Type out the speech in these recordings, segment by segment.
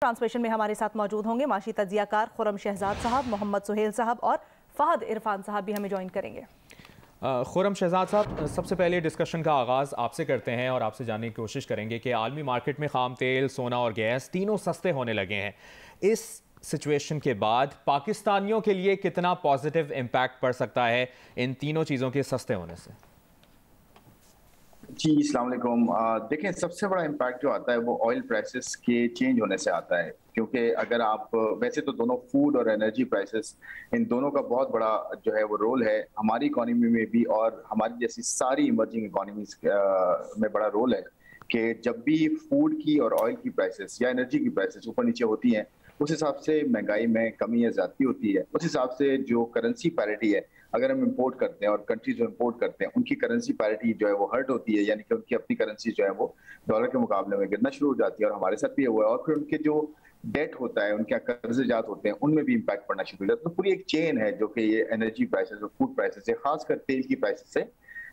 Transmission में हमारे साथ मौजूद होंगे माशी तजियाकार खुरम शहजाद साहब, मोहम्मद सुहेल साहब और फहद इरफान साहब भी हमें ज्वाइन करेंगे। खुरम शहजाद साहब, सबसे पहले डिस्कशन का आगाज़ आपसे करते हैं और आपसे जानने की कोशिश करेंगे कि आलमी मार्केट में ख़ाम तेल, सोना और गैस तीनों सस्ते होने लगे हैं। इस सिचुएशन के बाद पाकिस्तानियों के लिए कितना पॉजिटिव इम्पैक्ट पड़ सकता है इन तीनों चीज़ों के सस्ते होने से? जी, अस्सलाम वालेकुम। देखें, सबसे बड़ा इम्पैक्ट जो आता है वो ऑयल प्राइसेस के चेंज होने से आता है, क्योंकि अगर आप वैसे तो दोनों फूड और एनर्जी प्राइसेस, इन दोनों का बहुत बड़ा जो है वो रोल है हमारी इकोनॉमी में भी और हमारी जैसी सारी इमर्जिंग इकोनॉमीज में बड़ा रोल है कि जब भी फूड की और ऑयल की प्राइसेस या एनर्जी की प्राइसेस ऊपर नीचे होती हैं, उस हिसाब से महंगाई में कमी या ज्यादती होती है। उस हिसाब से जो करेंसी पैरिटी है, अगर हम इंपोर्ट करते हैं और कंट्रीज जो इंपोर्ट करते हैं उनकी करेंसी पैरिटी जो है वो हर्ट होती है, यानी कि उनकी अपनी करेंसी जो है वो डॉलर के मुकाबले में गिरना शुरू हो जाती है। और हमारे साथ भी ये हुआ है। और फिर उनके जो डेट होता है, उनके कर्जेजात होते हैं, उनमें भी इम्पैक्ट पड़ना शुरू हो जाता है। तो पूरी एक चेन है जो कि ये एनर्जी प्राइसेस और फूड प्राइसेस है, खासकर तेल की प्राइसेस से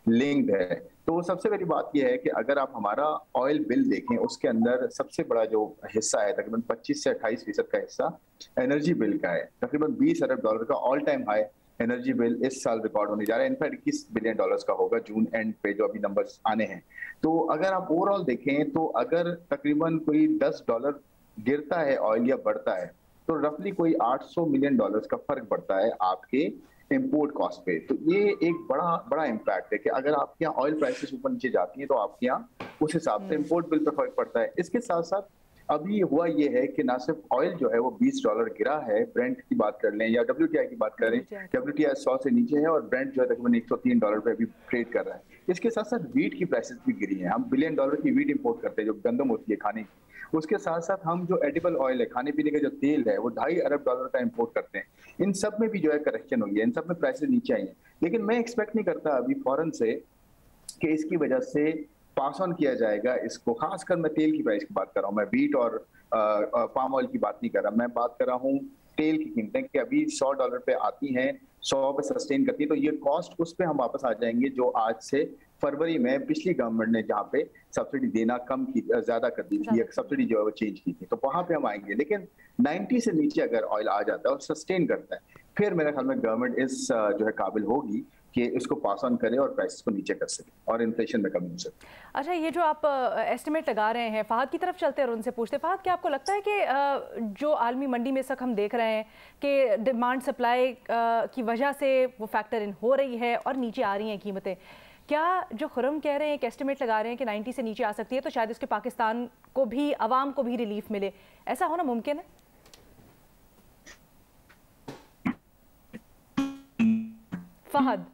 लिंक्ड है। तो सबसे बड़ी बात यह है कि अगर आप हमारा ऑयल बिल देखें, उसके अंदर सबसे बड़ा जो हिस्सा है, तकरीबन 25 से 28% का हिस्सा एनर्जी बिल का है। तकरीबन $20 अरब का all time high energy bill इस साल रिकॉर्ड होने जा रहा है। इनफैक्ट $21 बिलियन का होगा जून एंड पे, जो अभी नंबर्स आने हैं। तो अगर आप ओवरऑल देखें तो अगर तकरीबन कोई $10 गिरता है ऑयल या बढ़ता है, तो रफली कोई $800 मिलियन का फर्क पड़ता है आपके इंपोर्ट कॉस्ट पे। तो ये एक बड़ा बड़ा इम्पैक्ट है कि अगर आपके यहाँ ऑयल प्राइसेस ऊपर नीचे जाती हैं तो आपके यहाँ उस हिसाब से इंपोर्ट बिल पर फर्क पड़ता है। इसके साथ साथ अभी हुआ ये है कि ना सिर्फ ऑयल जो है वो $20 गिरा है, ब्रेंट की बात कर लें या WTI की बात करें, WTI 100 से नीचे है और ब्रेंट जो है तकरीबन $103 पे अभी ट्रेड कर रहा है। इसके साथ साथ वीट की प्राइसेस भी गिरी हैं। हम $1 बिलियन की वीट इंपोर्ट करते हैं, जो गंदम होती है खाने की। उसके साथ साथ हम जो एडिबल ऑयल है, खाने पीने का जो तेल है, वो $2.5 अरब का इंपोर्ट करते हैं। इन सब में भी जो है करेक्शन हुई है, इन सब में प्राइसेस नीचे आई हैं। लेकिन मैं एक्सपेक्ट नहीं करता अभी फौरन से कि इसकी वजह से पास ऑन किया जाएगा इसको। खासकर मैं तेल की प्राइस की बात कर रहा हूँ, मैं वीट और पाम ऑयल की बात नहीं कर रहा। मैं बात कर रहा हूँ तेल की कीमतें कि अभी $100 पे आती हैं, 100 पे सस्टेन करती है। तो ये कॉस्ट उस पे हम वापस आ जाएंगे जो आज से फरवरी में पिछली गवर्नमेंट ने जहाँ पे सब्सिडी देना कम की, ज्यादा कर दी थी, सब्सिडी जो है वो चेंज की थी, तो वहां पे हम आएंगे। लेकिन 90 से नीचे अगर ऑयल आ जाता है और सस्टेन करता है, फिर मेरे ख्याल में गवर्नमेंट इस जो है काबिल होगी कि इसको पास ऑन करे और प्राइसेस को नीचे कर सके और इन्फ्लेशन में कमी हो सके। अच्छा, ये जो आप एस्टिमेट लगा रहे हैं, फहद की तरफ चलते हैं और उनसे पूछते हैं, फहद क्या आपको लगता है कि जो आलमी मंडी में इस वक्त हम देख रहे हैं कि डिमांड सप्लाई की वजह से वो फैक्टर इन हो रही है और नीचे आ रही हैं कीमतें, क्या जो खुरम कह रहे हैं, एक एस्टिमेट लगा रहे हैं कि 90 से नीचे आ सकती है, तो शायद इसके पाकिस्तान को भी, अवाम को भी रिलीफ मिले, ऐसा होना मुमकिन है? फहद,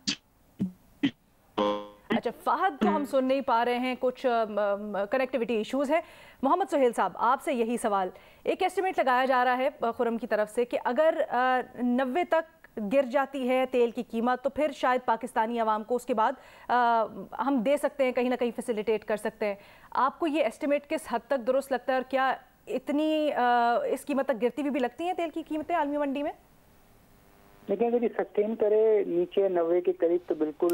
अच्छा, फहद को हम सुन नहीं पा रहे हैं, कुछ कनेक्टिविटी इश्यूज है। मोहम्मद सुहेल साहब, आपसे यही सवाल, एक एस्टिमेट लगाया जा रहा है खुरम की तरफ से कि अगर 90 तक गिर जाती है तेल की कीमत, तो फिर शायद पाकिस्तानी अवाम को उसके बाद हम दे सकते हैं, कहीं ना कहीं फैसिलिटेट कर सकते हैं। आपको ये एस्टिमेट किस हद तक दुरुस्त लगता है और क्या इतनी इस कीमत तक गिरती भी लगती हैं तेल की कीमतें आलमी मंडी में? लेकिन अगर ये सस्टेन करे नीचे 90 के करीब तो बिल्कुल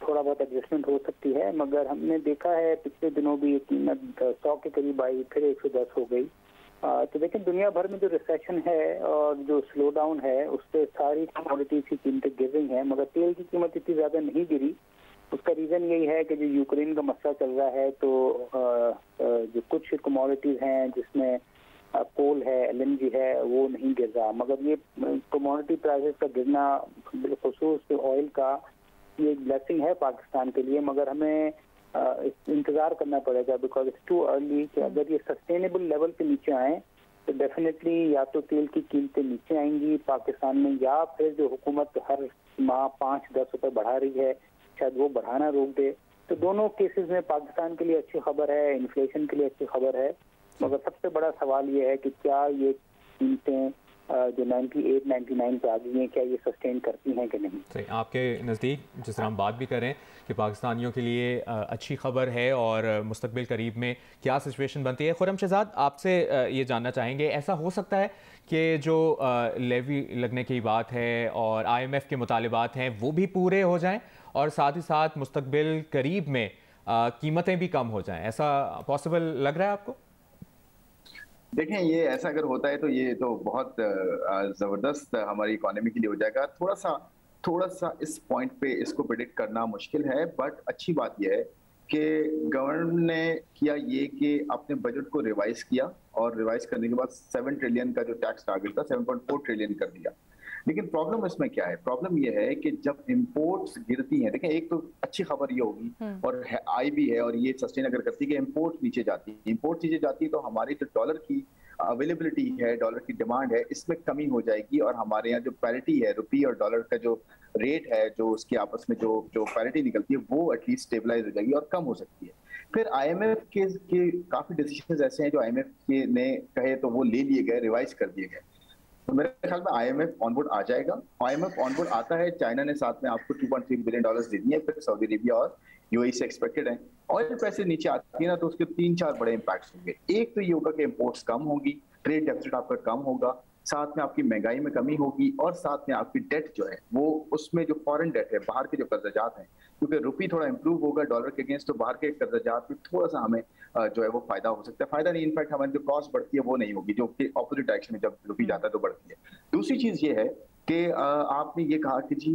थोड़ा बहुत एडजस्टमेंट हो सकती है, मगर हमने देखा है पिछले दिनों भी ये कीमत 100 के करीब आई, फिर 110 हो गई। तो लेकिन दुनिया भर में जो रिसेशन है और जो स्लो डाउन है, उससे सारी कमोडिटीज की कीमतें गिर रही हैं, मगर तेल की कीमत इतनी ज्यादा नहीं गिरी। उसका रीजन यही है कि जो यूक्रेन का मसला चल रहा है, तो जो कुछ कमोडिटीज हैं जिसमें कोल है, LNG है, वो नहीं गिर रहा। मगर ये कमोडिटी प्राइसेस का गिरना, बिलखुसूस ऑयल का, ये एक ब्लेसिंग है पाकिस्तान के लिए, मगर हमें इंतजार करना पड़ेगा, बिकॉज इट्स टू अर्ली कि अगर ये सस्टेनेबल लेवल पे नीचे आए तो डेफिनेटली या तो तेल की कीमतें नीचे आएंगी पाकिस्तान में, या फिर जो हुकूमत हर माह 5-10 रुपए बढ़ा रही है, शायद वो बढ़ाना रोक दे। तो दोनों केसेस में पाकिस्तान के लिए अच्छी खबर है, इन्फ्लेशन के लिए अच्छी खबर है, मगर सबसे बड़ा सवाल ये है कि क्या ये कीमतें जो 98-99 पे आ गई हैं, क्या ये सस्टेन करती हैं कि नहीं। सही, आपके नज़दीक जिस तरह हम बात भी करें कि पाकिस्तानियों के लिए अच्छी खबर है और मुस्तकबिल करीब में क्या सिचुएशन बनती है, खुरम शहजाद आपसे ये जानना चाहेंगे, ऐसा हो सकता है कि जो लेवी लगने की बात है और IMF के मुतालिबात हैं वो भी पूरे हो जाएं और साथ ही साथ मुस्तकबिल करीब में कीमतें भी कम हो जाएं, ऐसा पॉसिबल लग रहा है आपको? देखें, ये ऐसा अगर होता है तो ये तो बहुत जबरदस्त हमारी इकोनॉमी के लिए हो जाएगा। थोड़ा सा इस पॉइंट पे इसको प्रिडिक्ट करना मुश्किल है, बट अच्छी बात यह है कि गवर्नमेंट ने किया ये कि अपने बजट को रिवाइज किया, और रिवाइज करने के बाद 7 ट्रिलियन का जो टैक्स टारगेट था 7.4 ट्रिलियन कर दिया। लेकिन प्रॉब्लम इसमें क्या है? प्रॉब्लम ये है कि जब इंपोर्ट्स गिरती हैं, देखें एक तो अच्छी खबर ये होगी और आई भी है, और ये सस्टेन अगर करती है कि इंपोर्ट नीचे जाती है, इंपोर्ट नीचे जाती है तो हमारी जो डॉलर की अवेलेबिलिटी है, डॉलर की डिमांड है, इसमें कमी हो जाएगी, और हमारे यहाँ जो पैरिटी है, रुपी और डॉलर का जो रेट है, जो उसके आपस में जो पैरिटी निकलती है, वो एटलीस्ट स्टेबलाइज हो जाएगी और कम हो सकती है। फिर आईएमएफ के काफी डिसीजंस ऐसे हैं जो आईएमएफ के ने कहे तो वो ले लिए गए, रिवाइज कर दिए गए। तो मेरे ख्याल में आईएमएफ ऑनबोर्ड आ जाएगा। आईएमएफ ऑनबोर्ड आता है, चाइना ने साथ में आपको 2.3 बिलियन डॉलर्स दे दिए, फिर सऊदी अरेबिया और यूएई से एक्सपेक्टेड है। ऑयल प्राइसेस नीचे आती है ना, तो उसके 3-4 बड़े इंपैक्ट्स होंगे। एक तो ये होगा कि इंपोर्ट्स कम होगी, ट्रेड डेफिसिट आपका कम होगा, साथ में आपकी महंगाई में कमी होगी, और साथ में आपकी डेट जो है वो, उसमें जो फॉरेन डेट है, बाहर के जो कर्जाजात हैं, क्योंकि रुपी थोड़ा इंप्रूव होगा डॉलर के अगेंस्ट, तो बाहर के कर्जाजात में थोड़ा सा हमें जो है वो फायदा हो सकता है। फायदा नहीं, इनफैक्ट हमारी जो कॉस्ट बढ़ती है वो नहीं होगी, जो कि ऑपोजिट डायरेक्शन में जब रुपी जाता है तो बढ़ती है। दूसरी चीज ये है कि आपने ये कहा कि जी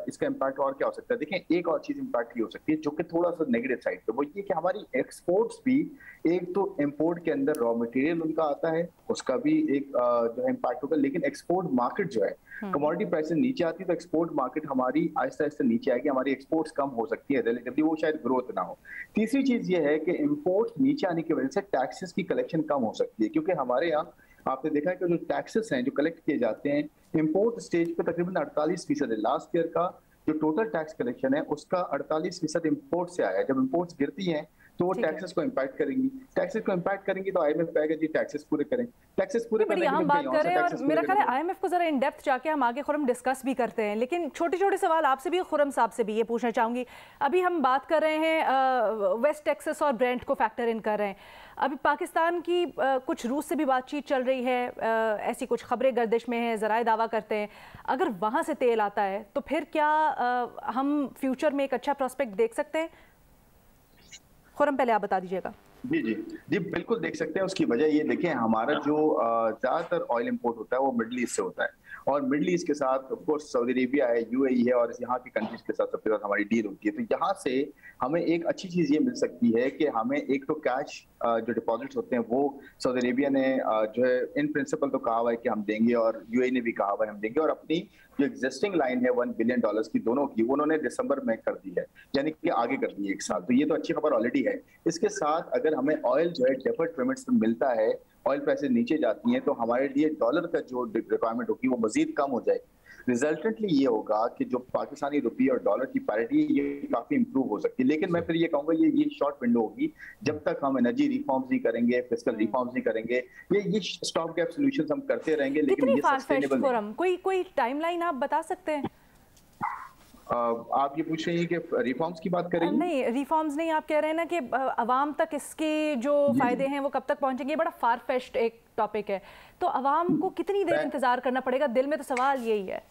इसका इम्पैक्ट और क्या हो सकता है। देखें, एक और चीज इम्पैक्ट ये हो सकती है जो कि थोड़ा सा नेगेटिव साइड पे, वो ये कि हमारी एक्सपोर्ट्स भी, एक तो इंपोर्ट के अंदर रॉ मटेरियल उनका आता है, उसका भी एक जो है इम्पैक्ट होगा, लेकिन एक्सपोर्ट मार्केट जो है, कमोडिटी प्राइसेस नीचे आती है तो एक्सपोर्ट मार्केट हमारी आहिस्ता आहिस्ता नीचे आएगी, हमारी एक्सपोर्ट्स कम हो सकती है रिलेटिवली, वो शायद ग्रोथ ना हो। तीसरी चीज ये है कि इंपोर्ट नीचे आने की वजह से टैक्सेस की कलेक्शन कम हो सकती है, क्योंकि हमारे यहाँ आपने देखा है कि जो टैक्सेस हैं जो कलेक्ट किए जाते हैं इंपोर्ट स्टेज पे तकरीबन 48% है। लास्ट ईयर का जो टोटल टैक्स कलेक्शन है उसका 48% इंपोर्ट से आया है। जब इंपोर्ट्स गिरती हैं तो वो टैक्सेस को इम्पैक्ट करेंगी, टैक्सेस को इम्पैक्ट करेंगी, तो आईएमएफ कहेगा जी टैक्सेस पूरे करें, टैक्सेस पूरे करने के लिए हम बात करें, और मेरा ख्याल है आईएमएफ को जरा इन डेप्थ जाके हम आगे खुरम डिस्कस भी करते हैं, लेकिन छोटे छोटे सवाल आपसे भी, खुरम साहब से भी ये पूछना चाहूंगी। अभी हम बात कर रहे हैं वेस्ट टेक्सास और ब्रेंट को फैक्टर इन कर रहे हैं। अभी पाकिस्तान की कुछ रूस से भी बातचीत चल रही है, ऐसी कुछ खबरें गर्दिश में हैं, ज़राए दावा करते हैं अगर वहाँ से तेल आता है तो फिर क्या हम फ्यूचर में एक अच्छा प्रोस्पेक्ट देख सकते हैं? खुरम पहले आप बता दीजिएगा। जी जी जी, बिल्कुल देख सकते हैं। उसकी वजह ये देखें, हमारा जो ज्यादातर ऑयल इंपोर्ट होता है वो मिडल ईस्ट से होता है, और मिडल ईस्ट के साथ ऑफ कोर्स सऊदी अरेबिया है, यूएई है, और यहाँ की कंट्रीज के साथ सबके साथ हमारी डील होती है। तो यहाँ से हमें एक अच्छी चीज ये मिल सकती है कि हमें एक तो कैश जो डिपॉजिट्स होते हैं वो सऊदी अरेबिया ने जो है इन प्रिंसिपल तो कहा हुआ है कि हम देंगे, और यूएई ने भी कहा हुआ है हम देंगे, और अपनी जो एग्जिस्टिंग लाइन है $1 बिलियन की दोनों की, उन्होंने दिसंबर में कर दी है, यानी कि आगे कर दी है 1 साल। तो ये तो अच्छी खबर ऑलरेडी है। इसके साथ अगर हमें ऑयल जो है डेफर्ड पेमेंट्स में मिलता है, ऑयल प्राइसेस नीचे जाती हैं, तो हमारे लिए डॉलर का जो रिक्वायरमेंट होगी वो मजीद कम हो जाएगी। रिजल्टेंटली ये होगा कि जो पाकिस्तानी रुपये और डॉलर की पैरिटी ये काफी इंप्रूव हो सकती है। लेकिन मैं फिर ये कहूंगा ये शॉर्ट विंडो होगी, जब तक हम एनर्जी रिफॉर्म्स नहीं करेंगे, फिस्कल रिफॉर्म्स नहीं करेंगे, ये स्टॉप गैप सॉल्यूशंस हम करते रहेंगे, लेकिन ये सस्टेनेबल नहीं। कोई टाइमलाइन आप बता सकते हैं? आप ये पूछ रही हैं कि रिफॉर्म्स की बात करेंगे? नहीं, रिफॉर्म्स नहीं, आप कह रहे हैं ना कि अवाम तक इसके जो फायदे हैं वो कब तक पहुंचेंगे। बड़ा फार फेस्ट एक टॉपिक है, तो अवाम को कितनी देर इंतजार करना पड़ेगा? दिल में तो सवाल यही है।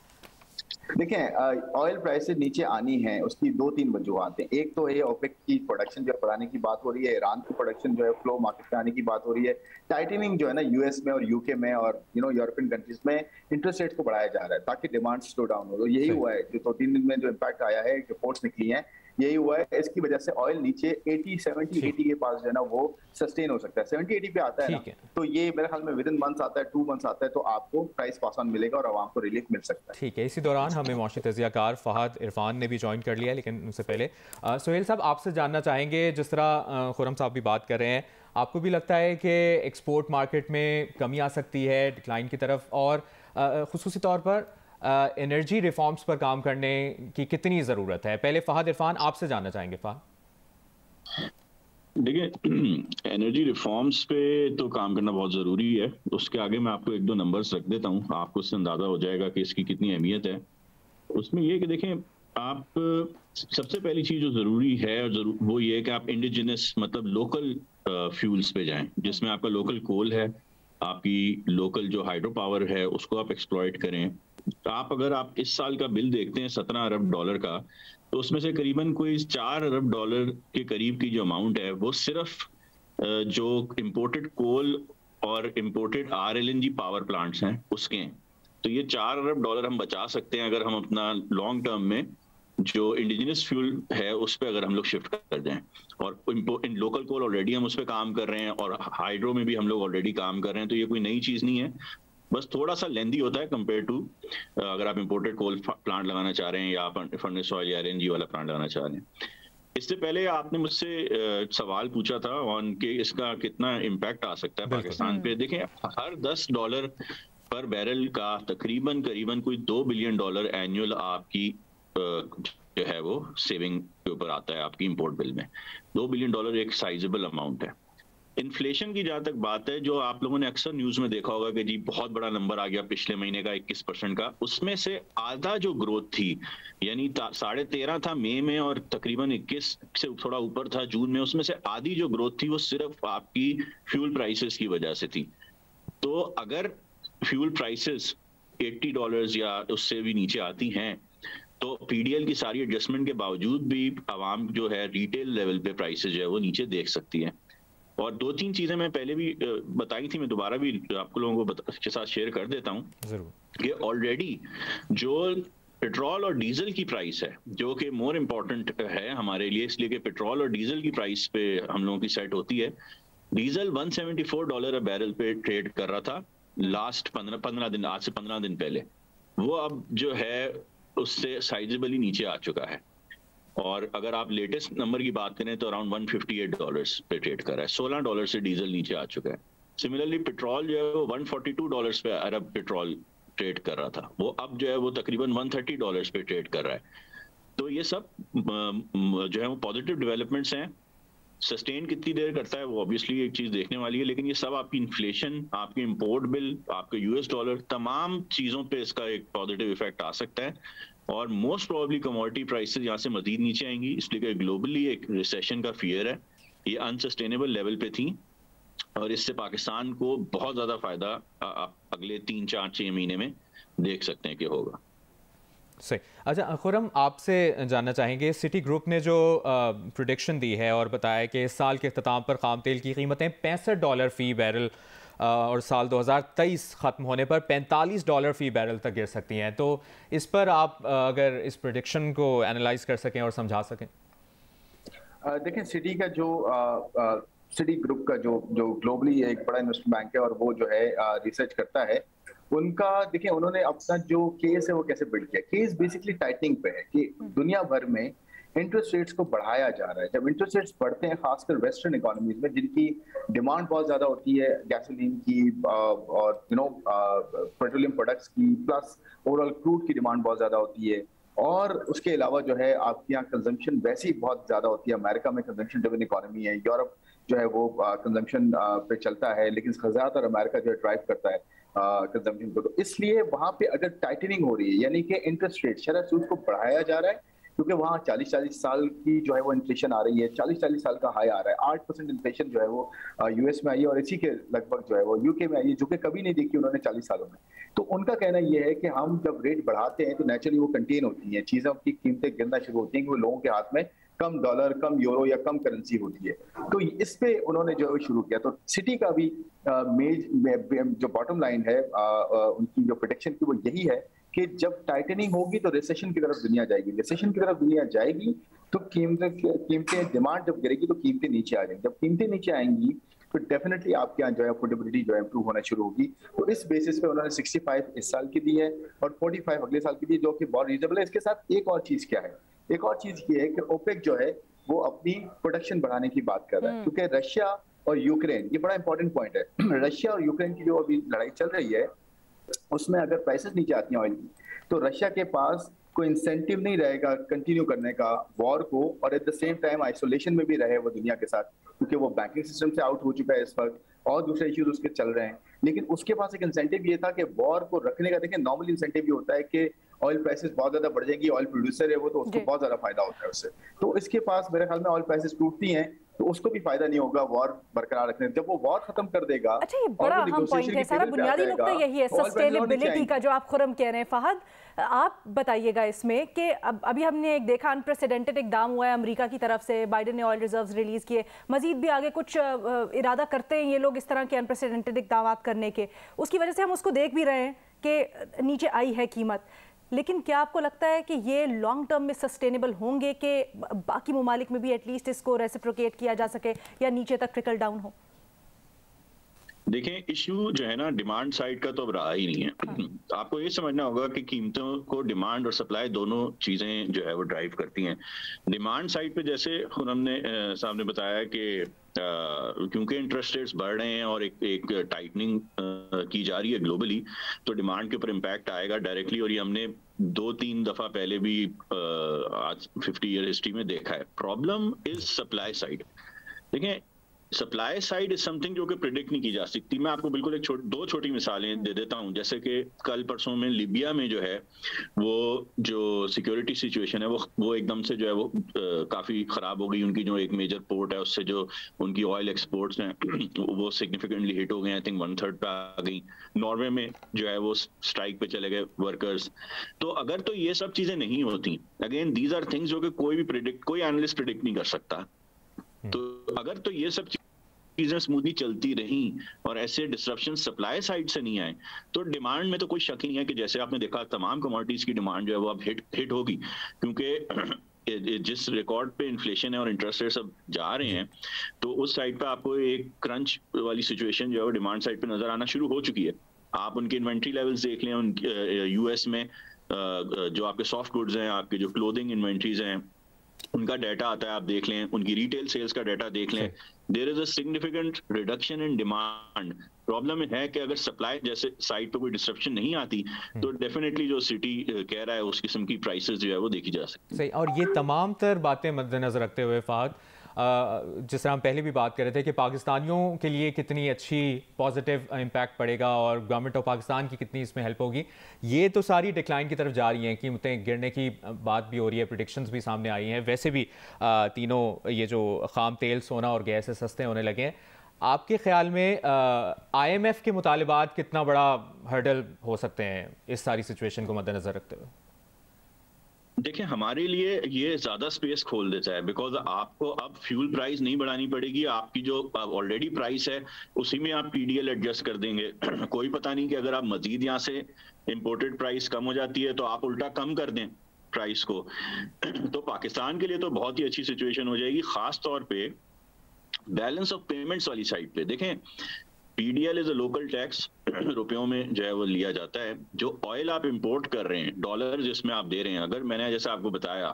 देखें, ऑयल प्राइसेस नीचे आनी है, उसकी 2-3 वजूहत हैं। एक तो ये ओपेक की प्रोडक्शन जो बढ़ाने की बात हो रही है, ईरान की प्रोडक्शन जो है फ्लो मार्केट में आने की बात हो रही है, टाइटनिंग जो है ना यूएस में और यूके में और यूरोपियन कंट्रीज में इंटरेस्ट रेट को बढ़ाया जा रहा है ताकि डिमांड स्लो डाउन हो। तो यही हुआ है, जो 2-3 दिन में जो इम्पैक्ट आया है, रिपोर्ट्स निकली हैं, यही हुआ है। इसकी वजह से ऑयल नीचे 70-80 के पास जो है ना वो सस्टेन हो सकता है। 70-80 पे आता है ना, तो ये मेरे ख्याल में विदिन मंथ्स आता है, 2 मंथ्स आता है, तो आपको प्राइस पास ऑन मिलेगा और आवाम को रिलीफ मिल सकता है। ठीक है, इसी दौरान हमें मौशी तजियाकार फहद इरफान ने भी ज्वाइन कर लिया, लेकिन उनसे पहले सुहेल साहब आपसे जानना चाहेंगे, जिस तरह खुरम साहब भी बात कर रहे हैं, आपको भी लगता है कि एक्सपोर्ट मार्केट में कमी आ सकती है डिक्लाइन की तरफ, और खुसूसी तौर पर एनर्जी रिफॉर्म्स पर काम करने की कितनी ज़रूरत है? पहले फहद इरफान आपसे जानना चाहेंगे। फहद, देखिए, एनर्जी रिफॉर्म्स पे तो काम करना बहुत ज़रूरी है। उसके आगे मैं आपको 1-2 नंबर्स रख देता हूँ, आपको उससे अंदाज़ा हो जाएगा कि इसकी कितनी अहमियत है। उसमें ये कि देखें, आप सबसे पहली चीज़ जो ज़रूरी है वो ये है कि आप इंडिजिनस मतलब लोकल फ्यूल्स पे जाएं, जिसमें आपका लोकल कोल है, आपकी लोकल जो हाइड्रो पावर है उसको आप एक्सप्लॉइट करें। अगर आप इस साल का बिल देखते हैं $17 अरब का, तो उसमें से करीबन कोई $4 अरब के करीब की जो अमाउंट है वो सिर्फ जो इंपोर्टेड कोल और इम्पोर्टेड RLNG पावर प्लांट्स हैं उसके हैं। तो ये $4 अरब हम बचा सकते हैं अगर हम अपना लॉन्ग टर्म में जो इंडिजिनस फ्यूल है उस पर अगर हम लोग शिफ्ट कर जाएं। और इन लोकल कोल ऑलरेडी हम उस पर काम कर रहे हैं और हाइड्रो में भी हम लोग ऑलरेडी काम कर रहे हैं, तो ये कोई नई चीज़ नहीं है, बस थोड़ा सा लेंदी होता है कंपेयर टू अगर आप इम्पोर्टेड कोल प्लांट लगाना चाह रहे हैं या फर्नेस ऑयल या LNG वाला प्लांट लगाना चाह रहे हैं। इससे पहले आपने मुझसे सवाल पूछा था ऑन के इसका कितना इम्पैक्ट आ सकता है पाकिस्तान पे। देखें, हर $10 पर बैरल का तकरीबन कोई $2 बिलियन एनुअल आपकी जो है वो सेविंग के ऊपर आता है आपकी इंपोर्ट बिल में। $2 बिलियन एक साइजेबल अमाउंट है। इन्फ्लेशन की जहां तक बात है, जो आप लोगों ने अक्सर न्यूज में देखा होगा कि जी बहुत बड़ा नंबर आ गया पिछले महीने का 21% का, उसमें से आधा जो ग्रोथ थी यानी 13.5 था मई में और तकरीबन 21 से थोड़ा ऊपर था जून में, उसमें से आधी जो ग्रोथ थी वो सिर्फ आपकी फ्यूल प्राइसेस की वजह से थी। तो अगर फ्यूल प्राइसेस $80 या उससे भी नीचे आती हैं तो PDL की सारी एडजस्टमेंट के बावजूद भी आवाम जो है रिटेल लेवल पे प्राइसेस जो है वो नीचे देख सकती है। और 2-3 चीजें मैं पहले भी बताई थी, मैं दोबारा भी आप लोगों के साथ शेयर कर देता हूं कि ऑलरेडी जो पेट्रोल और डीजल की प्राइस है जो कि मोर इम्पोर्टेंट है हमारे लिए, इसलिए कि पेट्रोल और डीजल की प्राइस पे हम लोगों की सेट होती है। डीजल $174 अ बैरल पे ट्रेड कर रहा था लास्ट 15 दिन, आज से 15 दिन पहले। वो अब जो है उससे साइजेबली नीचे आ चुका है। और अगर आप लेटेस्ट नंबर की बात करें तो अराउंड $158 पे ट्रेड कर रहा है, $16 से डीजल नीचे आ चुका है। सिमिलरली पेट्रोल जो है वो $142 पे अरब पेट्रोल ट्रेड कर रहा था, वो अब जो है वो तकरीबन $130 पे ट्रेड कर रहा है। तो ये सब जो है वो पॉजिटिव डेवलपमेंट्स हैं। सस्टेन कितनी देर करता है वो ऑब्वियसली एक चीज देखने वाली है, लेकिन ये सब आपकी इन्फ्लेशन, आपके इंपोर्ट बिल, आपके US डॉलर, तमाम चीजों पे इसका एक पॉजिटिव इफेक्ट आ सकता है। और मोस्ट प्रोबेबली कमोडिटी प्राइसेस यहाँ से मजीद नीचे आएंगी, इसलिए कि ग्लोबली एक रिसेशन का फियर है, ये अनसस्टेनेबल लेवल पे थी और इससे पाकिस्तान को बहुत ज्यादा फायदा आप अगले 3-4-6 महीने में देख सकते हैं कि होगा। सही। अच्छा खुरम, आपसे जानना चाहेंगे, सिटी ग्रुप ने जो प्रोडिक्शन दी है और बताया कि इस साल के अख्ताम पर खाम तेल की कीमतें $65 फी बैरल और साल 2023 ख़त्म होने पर $45 फी बैरल तक गिर सकती हैं, तो इस पर आप अगर इस प्रेडिक्शन को एनालाइज कर सकें और समझा सकें। देखें, सिटी का जो सिटी ग्रुप का जो ग्लोबली एक बड़ा इन्वेस्टमेंट बैंक है और वो जो है रिसर्च करता है, उनका देखिए उन्होंने अपना जो केस है वो कैसे बिल्ड किया। केस बेसिकली टाइटनिंग पे है कि दुनिया भर में इंटरेस्ट रेट्स को बढ़ाया जा रहा है। जब इंटरेस्ट रेट्स बढ़ते हैं खासकर वेस्टर्न इकोनॉमीज में जिनकी डिमांड बहुत ज्यादा होती है गैसोलीन की और पेट्रोलियम प्रोडक्ट्स की, प्लस ओवरऑल क्रूड की डिमांड बहुत ज्यादा होती है, और उसके अलावा जो है आपके यहाँ कंजम्पशन वैसे ही बहुत ज्यादा होती है। अमेरिका में कंजम्पशन ड्रिवन इकोनॉमी है, यूरोप जो है वो कंजम्पशन पे चलता है, लेकिन ज्यादातर अमेरिका जो है ड्राइव करता है कंजम्पशन को। तो इसलिए वहां पे अगर टाइटनिंग हो रही है यानी कि इंटरेस्ट रेट शरह सूद को बढ़ाया जा रहा है, क्योंकि वहाँ 40-40 साल की जो है वो इन्फ्लेशन आ रही है, 40-40 साल का हाई आ रहा है। 8% इन्फ्लेशन जो है वो US में आई है और इसी के लगभग जो है वो UK में आई है, जो कि कभी नहीं देखी उन्होंने 40 सालों में। तो उनका कहना ये है कि हम जब रेट बढ़ाते हैं तो नेचुरली वो कंटेन होती हैं, चीज़ों की कीमतें गिरना शुरू होती हैं, क्योंकि लोगों के हाथ में कम डॉलर, कम यूरो या कम करेंसी होती है। तो इस पे उन्होंने जो है शुरू किया। तो सिटी का भी जो बॉटम लाइन है उनकी जो प्रेडिक्शन की वो यही है कि जब टाइटनिंग होगी तो रिसेशन की तरफ दुनिया जाएगी, रिसेशन की तरफ दुनिया जाएगी तो कीमतें डिमांड जब गिरेगी तो कीमतें नीचे आ जाएंगी। जब कीमतें नीचे आएंगी तो डेफिनेटली आपके यहाँ जो है अफोर्डेबिलिटी जो है इंप्रूव होना शुरू होगी। तो इस बेसिस पे उन्होंने 65 इस साल की दी है और 45 अगले साल की दी, जो कि बहुत रीजनेबल है। इसके साथ एक और चीज क्या है, एक और चीज ये है कि ओपेक जो है वो अपनी प्रोडक्शन बढ़ाने की बात कर रहा है, क्योंकि रशिया और यूक्रेन, ये बड़ा इंपॉर्टेंट पॉइंट है। रशिया और यूक्रेन की जो अभी लड़ाई चल रही है उसमें अगर प्राइसेस नीचे आती हैं ऑयल की, तो रशिया के पास कोई इंसेंटिव नहीं रहेगा कंटिन्यू करने का वॉर को, और at the same time isolation में भी रहे वो दुनिया के साथ, क्योंकि वो बैंकिंग सिस्टम से आउट हो चुका है इस वक्त और दूसरे इश्यूज उसके चल रहे हैं। लेकिन उसके पास एक इंसेंटिव ये था कि वॉर को रखने का, देखिए नॉर्मल इंसेंटिव ये होता है कि ऑयल प्राइसेस बहुत ज्यादा बढ़ जाएंगी, ऑयल प्रोड्यूसर है वो तो उसको बहुत ज्यादा फायदा होता है उससे। तो इसके पास मेरे ख्याल में ऑयल प्राइसेस टूटती हैं तो उसको भी फायदा नहीं होगा वॉर बरकरार रखने। जब वो वॉर खत्म कर देगा। अच्छा, ये बड़ा अहम पॉइंट है, सारा बुनियादी नुकता यही है सस्टेनेबिलिटी का जो आप खुरम कह रहे हैं। फहद, आप बताइएगा इसमें कि अभी हमने एक देखा अनप्रेसिडेंटेड इकदाम हुआ है अमेरिका की तरफ से, बाइडेन ने ऑयल रिजर्व्स रिलीज किए, मजीद भी आगे कुछ इरादा करते हैं ये लोग इस तरह के अनप्रेसिडेंटेड इकदाम करने के, उसकी वजह से हम उसको देख भी रहे हैं कि नीचे आई है कीमत। लेकिन क्या आपको लगता है कि ये लॉन्ग टर्म में सस्टेनेबल होंगे कि बाकी ममालिक में भी एटलीस्ट इसको रेसिप्रोकेट किया जा सके या नीचे तक ट्रिकल डाउन हो? देखें, इश्यू जो है ना डिमांड साइड का तो अब रहा ही नहीं है। हाँ। आपको ये समझना होगा कि कीमतों को डिमांड और सप्लाई दोनों चीजें जो है वो ड्राइव करती हैं। डिमांड साइड पे जैसे हमने साहब ने बताया कि क्योंकि इंटरेस्ट रेट्स बढ़ रहे हैं और एक टाइटनिंग की जा रही है ग्लोबली, तो डिमांड के ऊपर इम्पैक्ट आएगा डायरेक्टली। और ये हमने 2-3 दफा पहले भी आज 50 ईयर हिस्ट्री में देखा है। Problem is supply side. देखें, सप्लाई साइड इज समथिंग जो कि प्रिडिक्ट नहीं की जा सकती। मैं आपको बिल्कुल दो छोटी मिसालें दे देता हूं। जैसे कि कल परसों में लीबिया में जो है वो जो सिक्योरिटी सिचुएशन है वो एकदम से जो है वो काफी खराब हो गई। उनकी जो एक मेजर पोर्ट है उससे जो उनकी ऑयल एक्सपोर्ट्स हैं वो सिग्निफिकेंटली हिट हो गए। आई थिंक 1/3 पे आ गई। नॉर्वे में जो है वो स्ट्राइक पे चले गए वर्कर्स। तो अगर तो ये सब चीजें नहीं होती, अगेन दीज आर थिंग्स जो कि कोई एनालिस्ट प्रिडिक्ट नहीं कर सकता। तो अगर तो ये सब चीजें स्मूथली चलती रही और ऐसे डिसरप्शन सप्लाई साइड से नहीं आए, तो डिमांड में तो कोई शक ही नहीं है कि जैसे आपने देखा तमाम कमोडिटीज की डिमांड जो है वो अब हिट होगी। क्योंकि जिस रिकॉर्ड पे इन्फ्लेशन है और इंटरेस्ट रेट सब जा रहे हैं, तो उस साइड पे आपको एक क्रंच वाली सिचुएशन जो है वो डिमांड साइड पे नजर आना शुरू हो चुकी है। आप उनके इन्वेंट्री लेवल्स देख लें, यूएस में जो आपके सॉफ्ट गुड्स हैं, आपके जो क्लोथिंग इन्वेंट्रीज हैं, उनका डाटा आता है, आप देख लें। उनकी रिटेल सेल्स का डाटा देख लें। There is a significant reduction in demand. Problem है कि अगर सप्लाई जैसे साइड पे कोई डिस्ट्रप्शन नहीं आती तो डेफिनेटली जो सिटी कह रहा है उस किस्म की प्राइसेस जो है वो देखी जा सकती है। सही। और ये तमाम तर बातें मद्देनजर रखते हुए फहद, जिस तरह हम पहले भी बात कर रहे थे कि पाकिस्तानियों के लिए कितनी अच्छी पॉजिटिव इम्पैक्ट पड़ेगा और गवर्नमेंट ऑफ पाकिस्तान की कितनी इसमें हेल्प होगी, ये तो सारी डिक्लाइन की तरफ जा रही हैं, कीमतें गिरने की बात भी हो रही है, प्रेडिक्शंस भी सामने आई हैं। वैसे भी तीनों ये जो खाम तेल, सोना और गैस सस्ते होने लगे हैं। आपके ख्याल में IMF के मुतालिबात कितना बड़ा हर्डल हो सकते हैं इस सारी सिचुएशन को मद्देनजर रखते हुए? देखिए, हमारे लिए ये ज्यादा स्पेस खोल देता है, बिकॉज आपको अब फ्यूल प्राइस नहीं बढ़ानी पड़ेगी। आपकी जो ऑलरेडी प्राइस है उसी में आप PDL एडजस्ट कर देंगे। कोई पता नहीं कि अगर आप मजीद यहाँ से इंपोर्टेड प्राइस कम हो जाती है तो आप उल्टा कम कर दें प्राइस को। तो पाकिस्तान के लिए तो बहुत ही अच्छी सिचुएशन हो जाएगी, खास तौर पे बैलेंस ऑफ पेमेंट्स वाली साइड पे। देखें, PDL is a local tax, रुपयों में जो है वो लिया जाता है। जो ऑयल आप इंपोर्ट कर रहे हैं, डॉलर जिसमें आप दे रहे हैं, अगर मैंने जैसे आपको बताया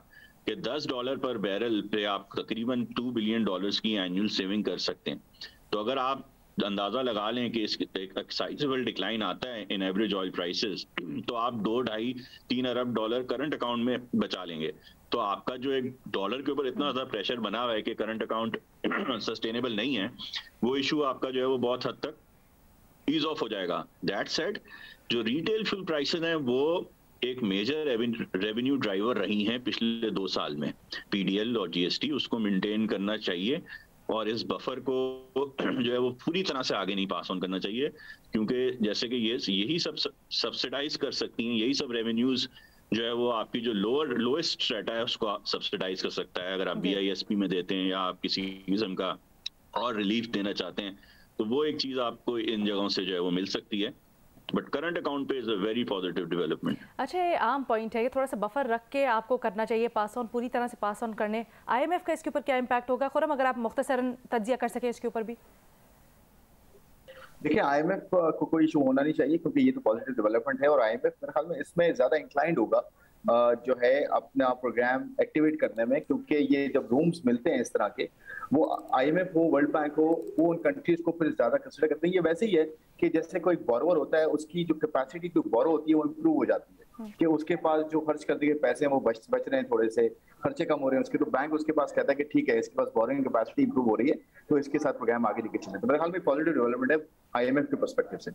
कि $10 पर बैरल पे आप तकरीबन $2 बिलियन की एनुअल सेविंग कर सकते हैं। तो अगर आप अंदाजा लगा लें कि एक साइजेबल डिक्लाइन आता है इन एवरेज ऑयल प्राइसेस, तो आप $2-2.5-3 अरब करंट अकाउंट में बचा लेंगे। तो आपका जो एक डॉलर के ऊपर इतना ज्यादा प्रेशर बना हुआ है कि करंट अकाउंट सस्टेनेबल नहीं है, वो इशू आपका जो है वो बहुत हद तक ईज ऑफ हो जाएगा। दैट सेड, जो रिटेल फ्यूल प्राइसेस हैं वो एक मेजर रेवेन्यू ड्राइवर रही हैं पिछले 2 साल में। PDL और GST उसको मेंटेन करना चाहिए और इस बफर को जो है वो पूरी तरह से आगे नहीं पास ऑन करना चाहिए, क्योंकि जैसे कि यही सब सब्सिडाइज कर सकती हैं, यही सब रेवेन्यूज जो है वो आपकी जो लोएस्ट स्ट्रेटा है उसको सब्सिडाइज कर सकता है। अगर आप BISP में देते हैं या आप किसी किस्म का और रिलीफ देना चाहते हैं तो वो एक चीज आपको इन जगहों से जो है वो मिल सकती है। बट करंट अकाउंट पे is a very positive development. अच्छा, ये आम पॉइंट है कि थोड़ा सा बफर रख के आपको करना चाहिए पास ऑन, पूरी तरह से पास ऑन करने। IMF का इसके ऊपर क्या इम्पैक्ट होगा? खुरम, अगर आप मुख्तसरन तज्जिया कर सकें इसके ऊपर भी। देखिए, IMF को कोई इशू होना नहीं चाहिए क्योंकि ये तो पॉजिटिव डेवलपमेंट है और IMF मेरे ख्याल में इसमें ज्यादा इंक्लाइंड होगा जो है अपना प्रोग्राम एक्टिवेट करने में, क्योंकि ये जब रूम्स मिलते हैं इस तरह के, वो IMF हो, वर्ल्ड बैंक हो, वो उन कंट्रीज को फिर ज्यादा कंसिडर करते हैं। ये वैसे ही है कि जैसे कोई बोरोवर होता है, उसकी जो कैपेसिटी टू बोरो होती है वो इम्प्रूव हो जाती है कि उसके पास जो खर्च करने के पैसे हैं वो बच रहे हैं, थोड़े से खर्चे कम हो रहे हैं उसके, तो बैंक उसके पास कहता है कि ठीक है इसके पास बोरोइंग कैपेसिटी इंप्रूव हो रही है तो इसके साथ प्रोग्राम आगे लेके चले। तो मेरे ख्याल में पॉजिटिव डेवलपमेंट है IMF के पर्सपेक्टिव से।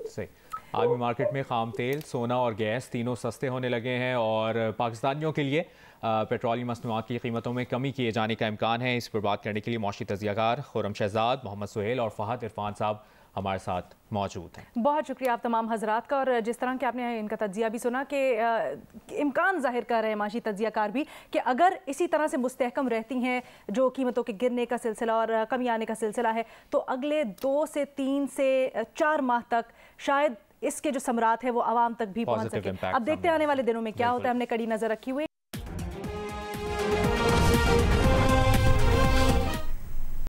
सही। आलमी मार्केट में खाम तेल, सोना और गैस तीनों सस्ते होने लगे हैं और पाकिस्तानियों के लिए पेट्रोलियम मसनूआत की कीमतों में कमी किए जाने का इम्कान है। इस पर बात करने के लिए मौशी तजियाकार खुर्रम शहजाद, मोहम्मद सुहेल और फहद इरफान साहब हमारे साथ मौजूद हैं। बहुत शुक्रिया आप तमाम हजरात का। और जिस तरह के आपने इनका तजिया भी सुना कि इम्कान जाहिर कर रहे हैं माशी तजियाकार भी कि अगर इसी तरह से मुस्तहकम रहती हैं जो कीमतों के गिरने का सिलसिला और कमी आने का सिलसिला है, तो अगले 2 से 3 से 4 माह तक शायद इसके जो समरात है वो आवाम तक भी पहुंच सके। अब देखते हैं आने वाले दिनों में क्या होता है। हमने कड़ी नजर रखी हुई।